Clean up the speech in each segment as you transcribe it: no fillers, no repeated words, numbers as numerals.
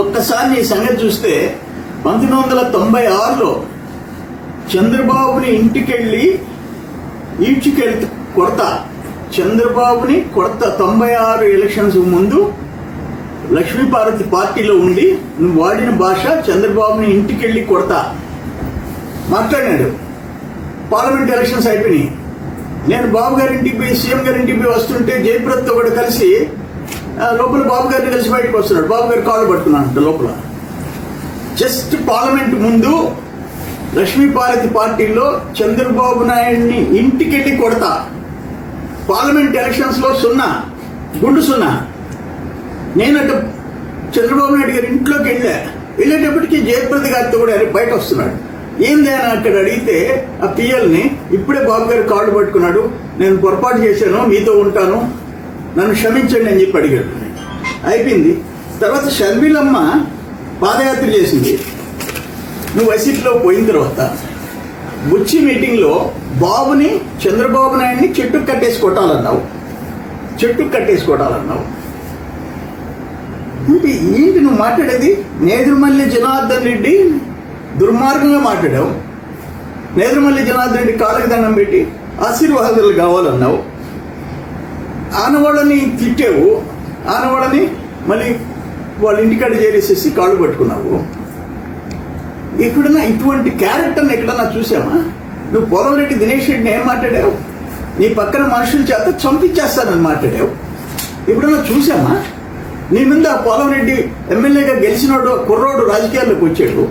ఒక్కసారి నీ సంగతి చూస్తే 1996లో చంద్రబాబుని ఇంటికెళ్ళి ఈడ్చుకెళ్తూ కొడతా, చంద్రబాబుని కొడతా. 96 ఎలక్షన్స్ ముందు లక్ష్మీపార్వతి పార్టీలో ఉండి నువ్వు వాడిన భాష చంద్రబాబుని ఇంటికెళ్ళి కొడతా మాట్లాడినాడు. పార్లమెంట్ ఎలక్షన్స్ అయిపోయినాయి. నేను బాబు గారి ఇంటికి పోయి సీఎం గారి ఇంటికి పోయి వస్తుంటే జయప్రదతో కూడా కలిసి లోపల బాబు గారిని కలిసి బయటకు వస్తున్నాడు. బాబు గారి కాళ్ళు పట్టుకున్నాడు లోపల. జస్ట్ పార్లమెంట్ ముందు లక్ష్మీపార్వతి పార్టీలో చంద్రబాబు నాయుడిని ఇంటికెళ్ళి కొడతా. పార్లమెంట్ ఎలక్షన్స్ లో 0 గుండు 0. నేనట చంద్రబాబు నాయుడు గారి ఇంట్లోకి వెళ్ళేటప్పటికీ జయప్రద గారితో కూడా బయట వస్తున్నాడు. ఏంది అని అక్కడ అడిగితే ఆ పిఎల్ని ఇప్పుడే బాబు గారు కాళ్ళు పట్టుకున్నాడు, నేను పొరపాటు చేశాను, మీతో ఉంటాను, నన్ను క్షమించండి అని చెప్పి అడిగాడు. అయిపోయింది. తర్వాత షర్మిలమ్మ పాదయాత్ర చేసింది. నువ్వు వైసీపీలో పోయిన తర్వాత బుచ్చి మీటింగ్లో బాబుని చంద్రబాబు నాయుడిని చెట్టుకు కట్టేసి కొట్టాలన్నావు. ఏంటి నువ్వు మాట్లాడేది? నేదురుమల్లి జనార్దన్ రెడ్డి దుర్మార్గంగా మాట్లాడావు. నేదురుమల్లి జనార్దన్ రెడ్డి కాళ్ళకి దండం పెట్టి ఆశీర్వాదాలు కావాలన్నావు. ఆనవాళ్ళని తిట్టావు. ఆనవాళ్ళని మళ్ళీ వాళ్ళ ఇంటికాడ చేరేసేసి కాళ్ళు పట్టుకున్నావు. ఎక్కడన్నా ఇటువంటి క్యారెక్టర్ని ఎక్కడన్నా చూసామా? నువ్వు పోలవరెడ్డి దినేష్ రెడ్డిని ఏం మాట్లాడావు? నీ పక్కన మనుషుల చేత చంపించేస్తానని మాట్లాడావు. ఎప్పుడన్నా చూసామా? నీ మీద పోలవరెడ్డి ఎమ్మెల్యేగా గెలిచినోడు కుర్రోడు రాజకీయాల్లోకి వచ్చాడు.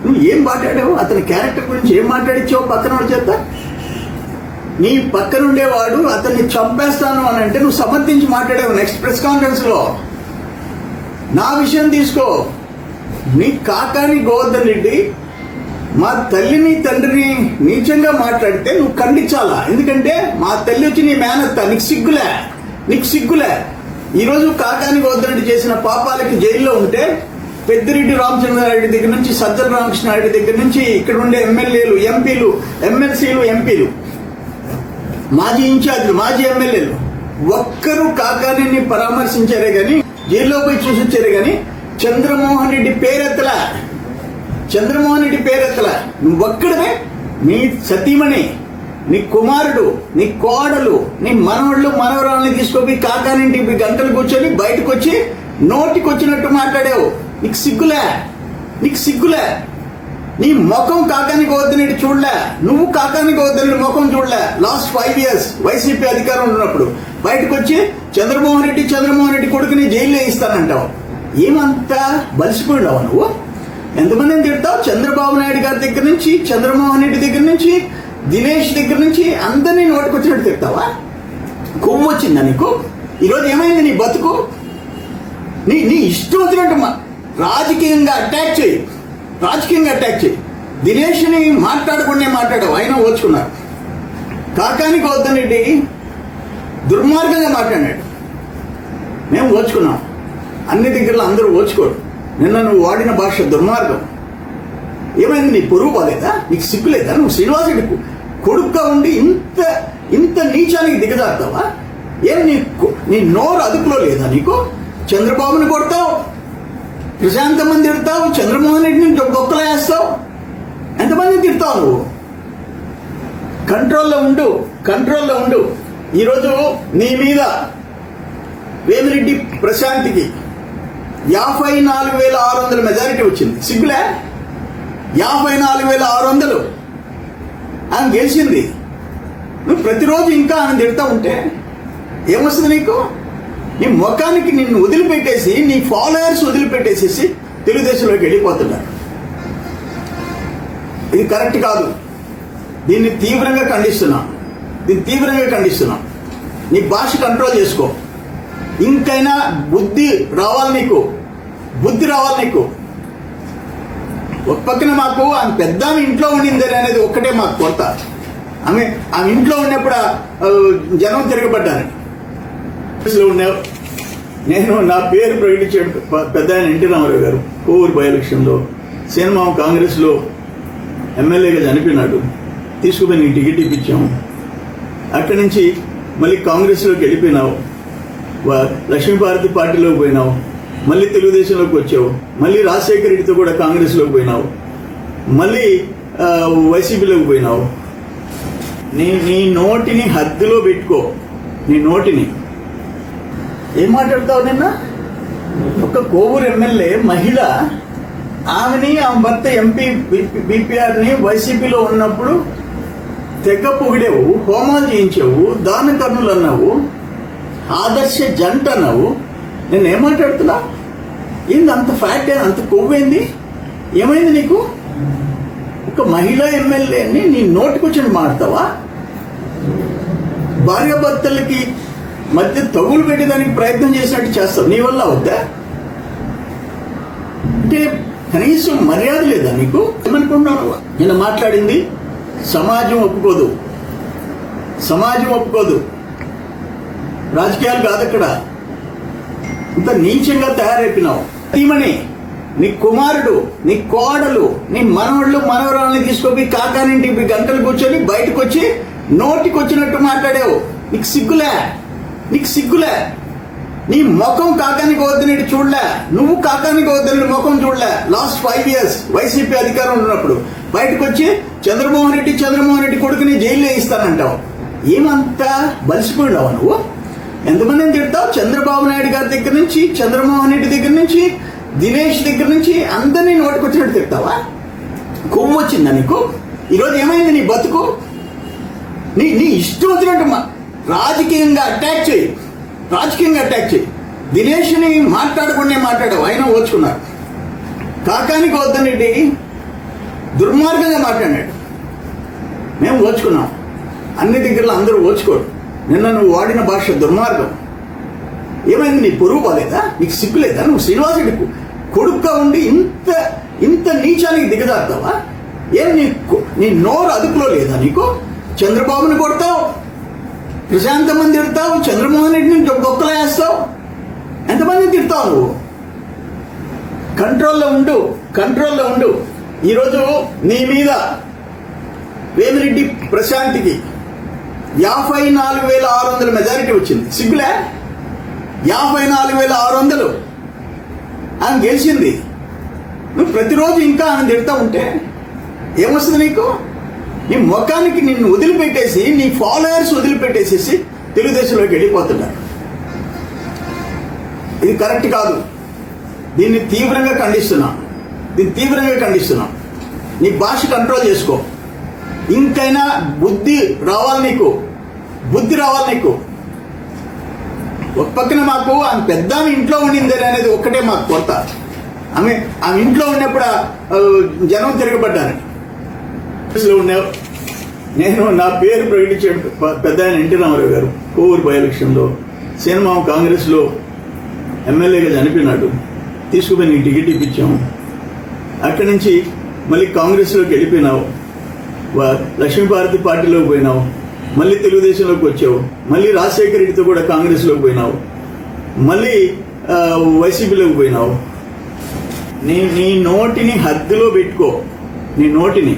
నువ్వు ఏం మాట్లాడావు? అతని క్యారెక్టర్ గురించి ఏం మాట్లాడించావు పక్కన చేత? నీ పక్కన ఉండేవాడు అతన్ని చంపేస్తాను అని అంటే నువ్వు సమర్థించి మాట్లాడావు నెక్స్ట్ ప్రెస్ కాన్ఫరెన్స్ లో. నా విషయం తీసుకో. నీ కాకాని గోవర్ధన్ రెడ్డి మా తల్లిని తండ్రిని నీచంగా మాట్లాడితే నువ్వు ఖండించాలా? ఎందుకంటే మా తల్లి వచ్చి నీ మేనత్త. నీకు సిగ్గులే. ఈరోజు కాకాని గోవర్ధన్ రెడ్డి చేసిన పాపాలకి జైల్లో ఉంటే పెద్దిరెడ్డి రామచంద్రారెడ్డి దగ్గర నుంచి సజ్జల రామకృష్ణారెడ్డి దగ్గర నుంచి ఇక్కడ ఉండే ఎమ్మెల్యేలు, ఎంపీలు, ఎమ్మెల్సీలు, ఎంపీలు, మాజీ ఇన్ఛార్జీలు, మాజీ ఎమ్మెల్యేలు ఒక్కరూ కాకాని పరామర్శించారే గాని, జైల్లో పోయి చూసొచ్చారే గాని చంద్రమోహన్ రెడ్డి పేరెత్తలా. నువ్వు ఒక్కడమే నీ సతీమణి, నీ కుమారుడు, నీ కోడలు, నీ మనవళ్ళు మనవరాలని తీసుకొని కాకానింటికి గంటలు కూర్చొని బయటకు వచ్చి నోటికి వచ్చినట్టు మాట్లాడావు. నీకు సిగ్గులే. నీ ముఖం కాకాని గోవర్ధన్ రెడ్డి చూడలే. నువ్వు కాకాని గోవర్ధన్ రెడ్డి ముఖం చూడలే. లాస్ట్ 5 years వైసీపీ అధికారం ఉన్నప్పుడు బయటకు వచ్చి చంద్రమోహన్ రెడ్డి కొడుకుని జైల్లో వేయిస్తానంటావు. ఏమంతా బలిసిపోయినావా నువ్వు? ఎంతమందిని తిడతావు? చంద్రబాబు నాయుడు గారి దగ్గర నుంచి, చంద్రమోహన్ రెడ్డి దగ్గర నుంచి, దినేష్ దగ్గర నుంచి అందరినీ నోటికి వచ్చినట్టు తిడతావా? కొవ్వు వచ్చిందా నీకు? ఈరోజు ఏమైంది నీ బతుకు? నీ ఇష్టం వచ్చినట్టు రాజకీయంగా అటాక్ చేయి. దినేష్ని మాట్లాడావు, ఆయన ఓచుకున్నారు. కాకాని గోవర్ధన్ రెడ్డి దుర్మార్గంగా మాట్లాడాడు, మేము ఓచుకున్నాం. అన్ని దగ్గరలో అందరూ ఓచుకోడు. నిన్న నువ్వు వాడిన భాష దుర్మార్గం. ఏమైంది? నీ పొరుగు పోలేదా? నీకు సిగ్గులేదా? నువ్వు శ్రీనివాసుడికి కొడుకుగా ఉండి ఇంత నీచానికి దిగజారుతావా? ఏం నీ నోరు అదుపులో లేదా నీకు? చంద్రబాబుని కొడతావు, ప్రశాంతమంది తిడతావు, చంద్రమోహన్ రెడ్డిని బొక్కలు వేస్తావు, ఎంతమంది తిడతావు నువ్వు? కంట్రోల్లో ఉండు. ఈరోజు నీ మీద వేమిరెడ్డి ప్రశాంత్కి 54,600 మెజారిటీ వచ్చింది. సిగ్గులే? 54,600 ఆమె గెలిచింది. నువ్వు ప్రతిరోజు ఇంకా ఆమె తిడతా ఉంటే ఏమొస్తుంది నీకు? నీ ముఖానికి నిన్ను వదిలిపెట్టేసి, నీ ఫాలోయర్స్ వదిలిపెట్టేసేసి తెలుగుదేశంలోకి వెళ్ళిపోతున్నారు. ఇది కరెక్ట్ కాదు. దీన్ని తీవ్రంగా ఖండిస్తున్నాం. నీ భాష కంట్రోల్ చేసుకో. ఇంకైనా బుద్ధి రావాలి నీకు. ఒక పక్కన మాకు ఆమె పెద్ద ఇంట్లో ఉండింది అనేది ఒక్కటే మాకు కొరత. ఆమె ఇంట్లో ఉన్నప్పుడు జనం తిరగబడ్డారు. ఉన్నావు. నేను నా పేరు ప్రకటించాడు పెద్ద ఆయన ఎన్టీ రామారావు గారు కోవూరు బై ఎలక్షన్లో. సేనమామ కాంగ్రెస్లో ఎమ్మెల్యేగా చనిపోయినాడు. తీసుకుపోయి నీకు టికెట్ ఇప్పించాము. అక్కడి నుంచి మళ్ళీ కాంగ్రెస్లోకి వెళ్ళిపోయినావు. లక్ష్మీపార్వతి పార్టీలోకి పోయినావు. మళ్ళీ తెలుగుదేశంలోకి వచ్చావు, మళ్ళీ రాజశేఖర రెడ్డితో కూడా కాంగ్రెస్లోకి పోయినావు, మళ్ళీ వైసీపీలోకి పోయినావు. నీ నోటిని హద్దులో పెట్టుకో. నీ నోటిని ఏం మాట్లాడతావు? నిన్న ఒక కోవూరు ఎమ్మెల్యే మహిళ, ఆమె భర్త ఎంపీ బీపీఆర్ని వైసీపీలో ఉన్నప్పుడు తెగ పొగిడేవు, హోమాలు చేయించావు, దాన కర్ణులు అన్నావు, ఆదర్శ జంట అన్నావు. నేను ఏం మాట్లాడుతున్నా? ఏంది అంత ఫ్యాక్ట్? అంత కొవ్వేంది? ఏమైంది నీకు? ఒక మహిళా ఎమ్మెల్యేని నీ నోటికొచ్చి మాడతావా? భార్యాభర్తలకి మధ్య తగులు పెట్టేదానికి ప్రయత్నం చేసినట్టు చేస్తావు. నీ వల్ల అవుద్దా? అంటే కనీసం మర్యాద లేదా నీకు? ఏమనుకుంటున్నావు? నేను మాట్లాడింది సమాజం ఒప్పుకోదు, సమాజం ఒప్పుకోదు. రాజకీయాలు కాదు అక్కడ. ఇంత నీచంగా తయారైపోయినావు. తీమని నీ కుమారుడు, నీ కోడలు, నీ మనవళ్ళు మనవరాలని తీసుకొని కాకానింటికి గంటలు కూర్చొని బయటకు వచ్చి నోటికి వచ్చినట్టు మాట్లాడావు. నీకు సిగ్గులే? నీకు సిగ్గులే? నీ ముఖం కాకానికి వద్దనేది చూడలే, నువ్వు కాకానికి వద్దనేది ముఖం చూడలే. లాస్ట్ 5 years వైసీపీ అధికారం ఉన్నప్పుడు బయటకు వచ్చి చంద్రమోహన్ రెడ్డి కొడుకుని జైల్లో వేయిస్తానంటావు. ఏమంతా బలిసిపోయినావా నువ్వు? ఎంతమందిని తిడతావు? చంద్రబాబు నాయుడు గారి దగ్గర నుంచి, చంద్రమోహన్ రెడ్డి దగ్గర నుంచి, దినేష్ దగ్గర నుంచి అందరినీ నోటికొచ్చినట్టు తిడతావా? కొవ్వు వచ్చిందా నీకు? ఈరోజు ఏమైంది నీ బతుకు? నీ ఇష్టం వచ్చినట్టు రాజకీయంగా అటాక్ చేయి, రాజకీయంగా అటాక్ చేయి. దినేష్ని మాట్లాడకుండా మాట్లాడావు, ఆయన ఓచుకున్నారు. కాకానికి వద్దనండి దుర్మార్గంగా మాట్లాడాడు, మేము ఓచుకున్నాం. అన్ని దగ్గరలో అందరూ ఓచుకోడు. నిన్న నువ్వు వాడిన భాష దుర్మార్గం. ఏమైంది? నీ పొరుగు పోలేదా? నీకు సిగ్గులేదా? నువ్వు శ్రీనివాసుడికి కొడుకుగా ఉండి ఇంత నీచానికి దిగజారుతావా? ఏం నీ నోరు అదుపులో లేదా నీకు? చంద్రబాబుని కొడతావు, ప్రశాంతమని తిడతావు, చంద్రమోహన్ రెడ్డిని బొక్కలు వేస్తావు, ఎంతమందిని తిడతావు నువ్వు? కంట్రోల్లో ఉండు, కంట్రోల్లో ఉండు. ఈరోజు నీ మీద వేమిరెడ్డి ప్రశాంత్కి 54,600 మెజారిటీ వచ్చింది. సిగ్గులే? 54,600 ఆమె గెలిచింది. నువ్వు ప్రతిరోజు ఇంకా ఆమె తిడతా ఉంటే ఏమొస్తుంది నీకు? నీ ముఖానికి నిన్ను వదిలిపెట్టేసి, నీ ఫాలోయర్స్ వదిలిపెట్టేసేసి తెలుగుదేశంలోకి వెళ్ళిపోతున్నారు. ఇది కరెక్ట్ కాదు. దీన్ని తీవ్రంగా ఖండిస్తున్నాం. నీ భాష కంట్రోల్ చేసుకో. ఇంకైనా బుద్ధి రావాలి నీకు. ఒక పక్కన మాకు ఆమె పెద్ద ఇంట్లో ఉండింది అనేది ఒక్కటే మాకు కొత్త. ఆమె ఇంట్లో ఉన్నప్పుడు జనం తిరగబడ్డారు. ఉన్నావు. నేను నా పేరు ప్రకటించాడు పెద్ద ఆయన ఎన్టీ రామారావు గారు కోవూరు బై ఎలక్షన్లో. సినిమా కాంగ్రెస్లో ఎమ్మెల్యేగా చనిపోయినాడు. తీసుకుపోయి నీకు టికెట్ ఇప్పించాము. అక్కడి నుంచి మళ్ళీ కాంగ్రెస్లోకి వెళ్ళిపోయినావు, లక్ష్మీపార్వతి పార్టీలోకి పోయినావు, మళ్ళీ తెలుగుదేశంలోకి వచ్చావు, మళ్ళీ రాజశేఖర రెడ్డితో కూడా కాంగ్రెస్లోకి పోయినావు, మళ్ళీ వైసీపీలోకి పోయినావు. నీ నోటిని హద్దులో పెట్టుకో. నీ నోటిని